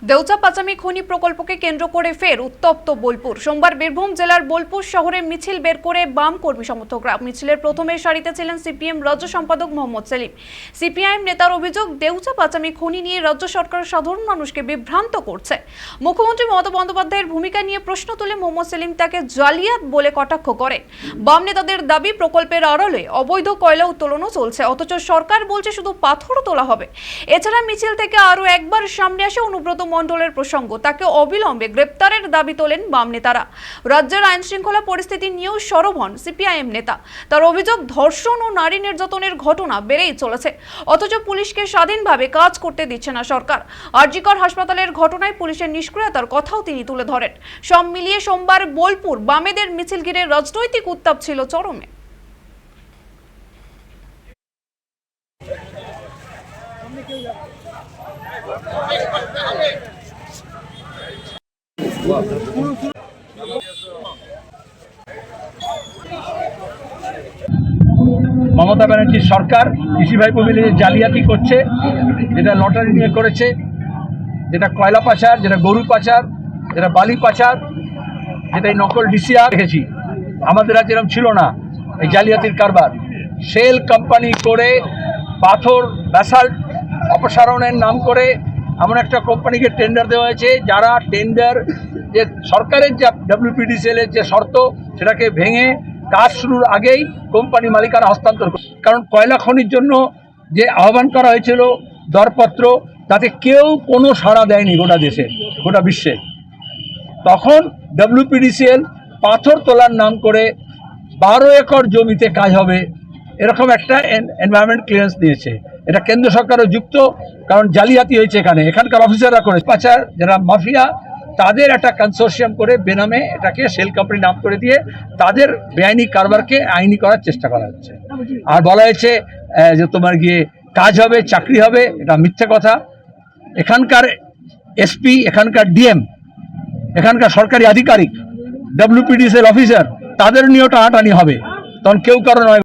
দেউচা পাচামি খনি প্রকল্পকে কেন্দ্র করে ফের উত্তপ্ত বোলপুর। সোমবার বীরভূম জেলার বোলপুর শহরে মিছিল বের করে বাম কর্মী সমর্থকরা। মিছিলের প্রথমে সারিতে ছিলেন সিপিএম রাজ্য সম্পাদক মোহাম্মদ সেলিম। সিপিআইএম নেতার অভিযোগ, দেউচা পাচামি খনি নিয়ে রাজ্য সরকার সাধারণ মানুষকে বিভ্রান্ত করছে। মুখ্যমন্ত্রী মমতা বন্দ্যোপাধ্যায়ের ভূমিকা নিয়ে প্রশ্ন তুলে মোহাম্মদ সেলিম তাকে জালিয়াত বলে কটাক্ষ করেন। বাম নেতাদের দাবি, প্রকল্পের আড়ালে অবৈধ কয়লা উত্তোলনও চলছে, অথচ সরকার বলছে শুধু পাথর তোলা হবে। এছাড়া মিছিল থেকে আরও একবার সামনে আসে অনুব্রত মণ্ডলের প্রসঙ্গ। তাকে অবিলম্বে গ্রেপ্তারের দাবি তোলেন বাম নেতারা। রাজ্যের আইন শৃঙ্খলা পরিস্থিতি নিয়েও সরব হন সিপিআইএম নেতা। তার অভিযোগ, ধর্ষণ ও নারী নির্যাতনের ঘটনা বেড়েই চলেছে, অথচ পুলিশকে স্বাধীনভাবে কাজ করতে দিচ্ছে না সরকার। আরজিকর হাসপাতালের ঘটনায় পুলিশের নিষ্ক্রিয়তার কথাও তিনি তুলে ধরেন। সব মিলিয়ে সোমবার বোলপুর বামেদের মিছিল ঘিরে রাজনৈতিক উত্তাপ ছিল চরমে। মমতা ব্যানার্জির সরকার কৃষি ভাইপো মিলে যে জালিয়াতি করছে, যেটা লটারি নিয়ে করেছে, যেটা কয়লা পাচার, যেটা গরু পাচার, যেটা বালি পাচার, যেটা এই নকল ডিসিআর দেখেছি। আমাদের রাজ্যে এরকম ছিল না এই জালিয়াতির কারবার। শেল কোম্পানি করে পাথর ব্যাসাল্ট অপসারণের নাম করে এমন একটা কোম্পানিকে টেন্ডার দেওয়া হয়েছে, যারা টেন্ডার যে সরকারের যে ডব্লিউপিডিসিএলের যে শর্ত সেটাকে ভেঙে কাজ শুরুর আগেই কোম্পানি মালিকানা হস্তান্তর করে। কারণ কয়লা খনির জন্য যে আহ্বান করা হয়েছিল দরপত্র, তাতে কেউ কোনো সাড়া দেয়নি গোটা দেশে, গোটা বিশ্বে। তখন ডব্লিউপিডিসিএল পাথর তোলার নাম করে 12 একর জমিতে কাজ হবে এরকম একটা এনভায়রনমেন্ট ক্লিয়ারেন্স দিয়েছে। এটা কেন্দ্র সরকারও যুক্ত, কারণ জালিয়াতি হয়েছে এখানকার অফিসাররা করে পাচার, যারা মাফিয়া, তাদের একটা কনসোর্শিয়াম করে বেনামে এটাকে শেল কোম্পানি নাম করে দিয়ে তাদের বেআইনি কারবারকে আইনি করার চেষ্টা করা হচ্ছে। আর বলা হয়েছে যে তোমার গিয়ে কাজ হবে, চাকরি হবে, এটা মিথ্যে কথা। এখানকার এসপি, এখানকার ডিএম, এখানকার সরকারি আধিকারিক, ডব্লিউপিডিসিএল অফিসার, তাদের নিয়েও টানাটানি হবে, তখন কেউ কারো নয়।